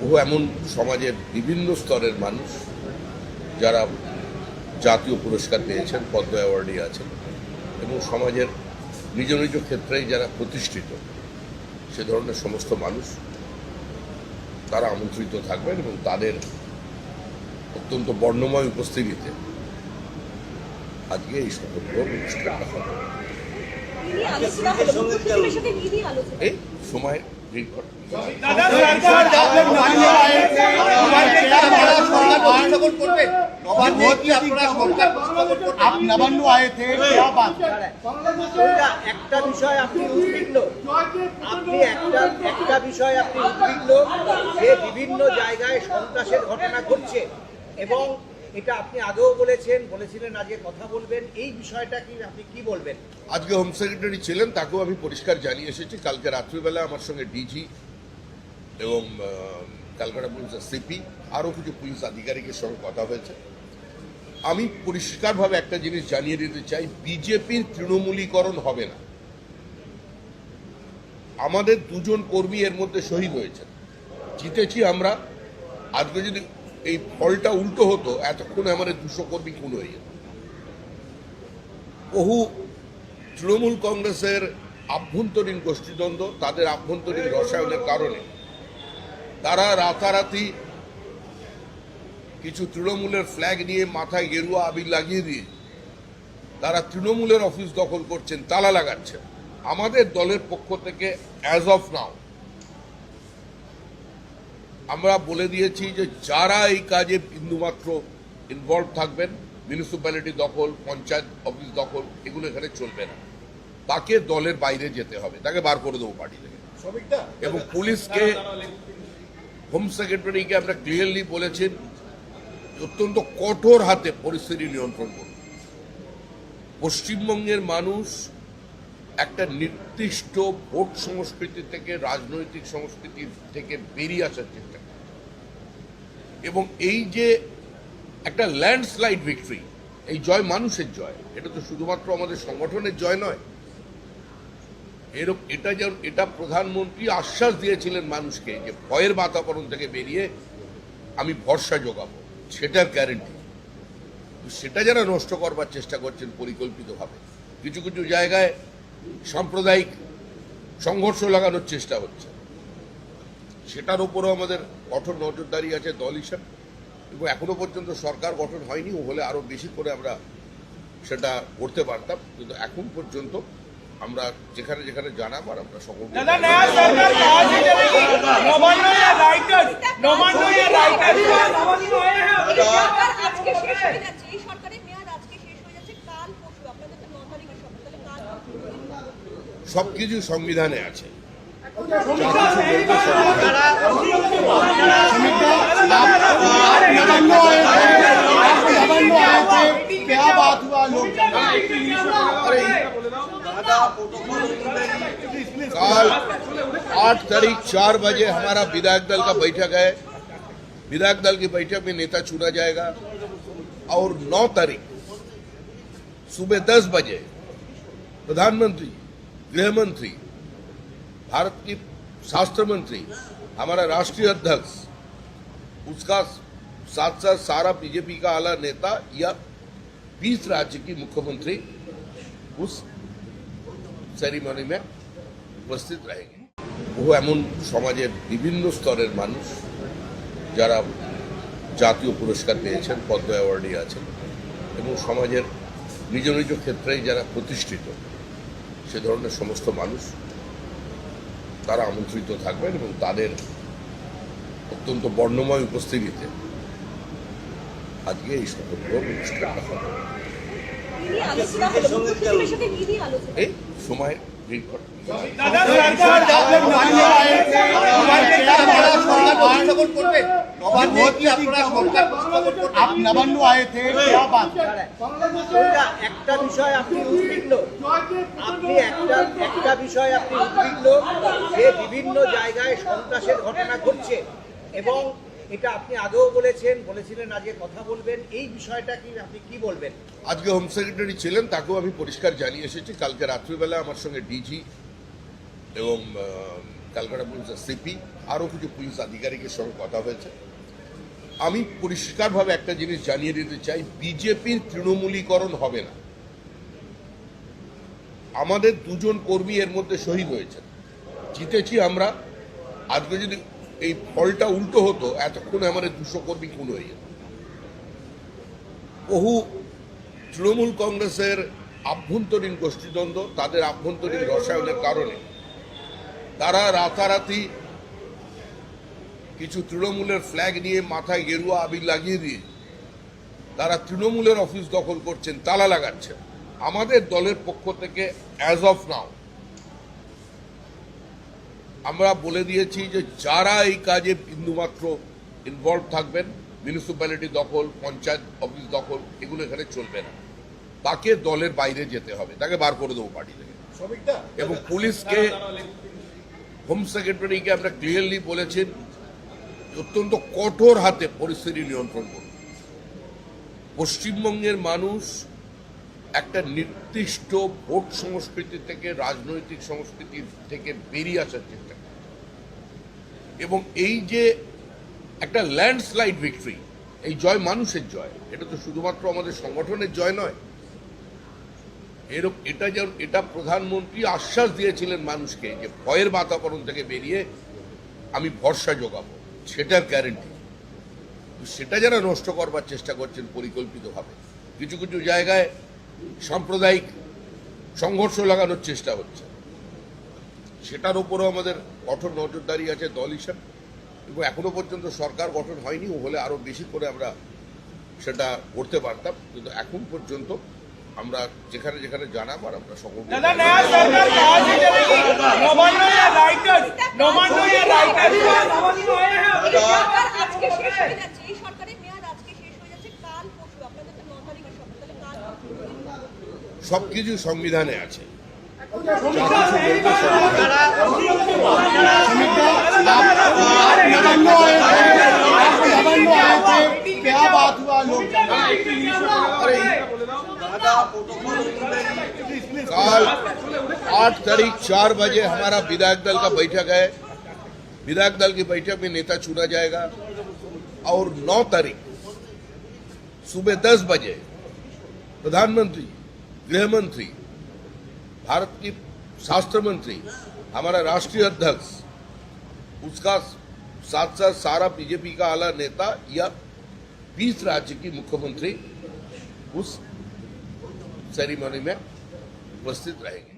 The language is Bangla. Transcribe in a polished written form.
বহু এমন সমাজের বিভিন্ন স্তরের মানুষ যারা জাতীয় পুরস্কার পেয়েছেন, পদ্ম অ্যাওয়ার্ডে আছেন এবং সমাজের নিজ নিজ ক্ষেত্রেই যারা প্রতিষ্ঠিত সে ধরনের সমস্ত মানুষ তারা আমন্ত্রিত থাকবেন এবং তাদের অত্যন্ত বর্ণময় উপস্থিতিতে আজকে এই শপথ গ্রহণ অনুষ্ঠানটা হবে। এই সময় नवान्नो आए थे क्या बात একটা বিষয় আপনি উদ্বিগ্ন একটা বিষয় আপনি উদ্বিগ্ন যে বিভিন্ন জায়গায় সন্ত্রাসের ঘটনা ঘটছে এবং এটা আপনি আগেও বলেছিলেন আজকে কথা বলবেন, এই বিষয়টা কি আপনি কি বলবেন? আজকে হোম সেক্রেটারি ছিলেন, তাকেও আমি পরিষ্কার জানিয়ে এসেছি। কালকে রাত্রিবেলা আমার সঙ্গে ডিজি এবং ক্যালকাটা পুলিশের সিপি আরও কিছু পুলিশ আধিকারিকের সঙ্গে কথা হয়েছে। আমি পরিষ্কারভাবে একটা জিনিস জানিয়ে দিতে চাই, বিজেপির তৃণমূলীকরণ হবে না। আমাদের দুজন কর্মী এর মধ্যে শহীদ হয়েছেন, জিতেছি আমরা। আজকে যদি এই ফলটা উল্টো হতো, এতক্ষণে আমাদের 200 কর্মী খুন হয়ে যেত। বহু তৃণমূল কংগ্রেসের আভ্যন্তরীণ গোষ্ঠীদ্বন্দ্ব, তাদের আভ্যন্তরীণ রসায়নের কারণে তারা রাতারাতি কিছু তৃণমূলের ফ্ল্যাগ নিয়ে মাথায় গেরুয়া আবির লাগিয়ে দিয়ে তারা তৃণমূলের অফিস দখল করছেন, তালা লাগাচ্ছেন। আমাদের দলের পক্ষ থেকে অ্যাজ অফ নাও আমরা বলে দিয়েছি যে যারা এই কাজে বিন্দুমাত্র ইনভলভ থাকবেন, মিউনিসিপ্যালিটি দখল, পঞ্চায়েত অফিস দখল, এগুলো এখানে চলবে না। তাকে দলের বাইরে যেতে হবে, তাকে বার করে দেবো পার্টি থেকে। এবং পুলিশকে, হোম সেক্রেটারিকে আমরা ক্লিয়ারলি বলেছেন অত্যন্ত কঠোর হাতে পরিস্থিতি নিয়ন্ত্রণ করুন। পশ্চিমবঙ্গের মানুষ একটা নির্দিষ্ট ভোট সংস্কৃতি থেকে, রাজনৈতিক সংস্কৃতি থেকে বেরিয়ে আসার চেষ্টা করে এবং এই যে একটা ল্যান্ডস্লাইড ভিক্টরি, এই জয় মানুষের জয়, এটা তো শুধুমাত্র আমাদের সংগঠনের জয় নয়। এটা প্রধানমন্ত্রী আশ্বাস দিয়েছিলেন মানুষকে যে ভয়ের বাতাবরণ থেকে বেরিয়ে আমি ভরসা যোগাবো, সেটার গ্যারেন্টি। সেটা যারা নষ্ট করবার চেষ্টা করছেন পরিকল্পিতভাবে, কিছু কিছু জায়গায় সাম্প্রদায়িক সংঘর্ষ লাগানোর চেষ্টা হচ্ছে, সেটার উপরও আমাদের কঠোর নজরদারি আছে দল হিসাবে। এবং এখনো পর্যন্ত সরকার গঠন হয়নি, হলে আরো বেশি করে আমরা সেটা করতে পারতাম, কিন্তু এখন পর্যন্ত আমরা যেখানে যেখানে জানাবার আমরা সকল সবকিছু সংবিধানে আছে। क्या बात हुआ लोग कल 8 तारीख 4 बजे हमारा विधायक दल का बैठक है। विधायक दल की बैठक में नेता चुना जाएगा और 9 तारीख सुबह 10 बजे प्रधानमंत्री, गृह मंत्री, भारत की शास्त्र मंत्री, हमारा राष्ट्रीय अध्यक्ष, उसका साथ साथ सारा बीजेपी का आला नेता या 20 राज्य की मुख्यमंत्री उस सेरेमनी में उपस्थित रहेंगे। বহু এমন সমাজের বিভিন্ন স্তরের মানুষ যারা জাতীয় পুরস্কার পেয়েছেন, পদ্ম অ্যাওয়ার্ডে আছেন এবং সমাজের নিজ নিজ ক্ষেত্রেই যারা প্রতিষ্ঠিত সে ধরনের সমস্ত মানুষ তারা আমন্ত্রিত থাকবেন এবং তাদের অত্যন্ত বর্ণময় উপস্থিতিতে আজকে এই শপথ গ্রহণ অনুষ্ঠানটা হবে। এই সময় आप नवान्नो आए थे क्या बात একটা বিষয় আপনি উদ্বিগ্ন একটা বিষয় আপনি উদ্বিগ্ন যে বিভিন্ন জায়গায় সন্ত্রাসের ঘটনা ঘটছে এবং এটা আপনি আগেও বলেছিলেন আজকে কথা বলবেন, এই বিষয়টা কি আপনি কি বলবেন? আজকে হোম সেক্রেটারি ছিলেন, তাকেও আমি পরিষ্কার জানিয়ে এসেছি। কালকে রাত্রিবেলা আমার সঙ্গে ডিজি এবং ক্যালকাটা পুলিশের সিপি আরো কিছু পুলিশ আধিকারিকের সঙ্গে কথা হয়েছে। আমি পরিষ্কারভাবে একটা জিনিস জানিয়ে দিতে চাই, বিজেপির তৃণমূলীকরণ হবে না। আমাদের দুজন কর্মী এর মধ্যে শহীদ হয়েছেন, জিতেছি আমরা। আজকে যদি এই ফলটা উল্টো হতো, এতক্ষণে আমাদের 200 কর্মী খুন হয়ে যেত। বহু তৃণমূল কংগ্রেসের আভ্যন্তরীণ গোষ্ঠীদ্বন্দ্ব, তাদের আভ্যন্তরীণ রসায়নের কারণে তারা রাতারাতি কিছু তৃণমূলের ফ্ল্যাগ নিয়ে মাথায় গেরুয়া আবির লাগিয়ে দিয়ে তারা তৃণমূলের অফিস দখল করছেন, তালা লাগাচ্ছেন। আমাদের দলের পক্ষ থেকে অ্যাজ অফ নাও আমরা বলে দিয়েছি যে যারা এই কাজে বিন্দুমাত্র ইনভলভ থাকবেন, মিউনিসিপ্যালিটি দখল, পঞ্চায়েত অফিস দখল, এগুলো এখানে চলবে না। তাকে দলের বাইরে যেতে হবে, তাকে বার করে দেবো পার্টি থেকে। এবং পুলিশকে, হোম সেক্রেটারিকে আমরা ক্লিয়ারলি বলেছেন অত্যন্ত কঠোর হাতে পরিস্থিতি নিয়ন্ত্রণ করুন। পশ্চিমবঙ্গের মানুষ একটা নির্দিষ্ট ভোট সংস্কৃতি থেকে, রাজনৈতিক সংস্কৃতি থেকে বেরিয়ে আসার চেষ্টা করে, এবং এই যে একটা ল্যান্ডস্লাইড ভিক্টরি, এই জয় মানুষের জয়, এটা তো শুধুমাত্র আমাদের সংগঠনের জয় নয়। এটা প্রধানমন্ত্রী আশ্বাস দিয়েছিলেন মানুষকে যে ভয়ের বাতাবরণ থেকে বেরিয়ে আমি ভরসা যোগাবো, সেটার গ্যারেন্টি। সেটা যারা নষ্ট করবার চেষ্টা করছেন পরিকল্পিতভাবে, কিছু কিছু জায়গায় সাম্প্রদায়িক সংঘর্ষ লাগানোর চেষ্টা হচ্ছে, সেটার উপরও আমাদের কঠোর নজরদারি আছে দল হিসাবে। এবং এখনো পর্যন্ত সরকার গঠন হয়নি, ও হলে আরো বেশি করে আমরা সেটা করতে পারতাম, কিন্তু এখন পর্যন্ত আমরা যেখানে যেখানে জানাবার আমরা সকল সবকিছু সংবিধানে আছে। क्या बात हुआ लोग कल 8 तारीख 4 बजे हमारा विधायक दल का बैठक है। विधायक दल की बैठक में नेता चुना जाएगा और 9 तारीख सुबह 10 बजे प्रधानमंत्री, गृह मंत्री, भारत की शास्त्र मंत्री, हमारा राष्ट्रीय अध्यक्ष, उसका साथ साथ सारा बीजेपी का आला नेता या 20 राज्य की मुख्यमंत्री उस सेरेमनी में उपस्थित रहेंगे।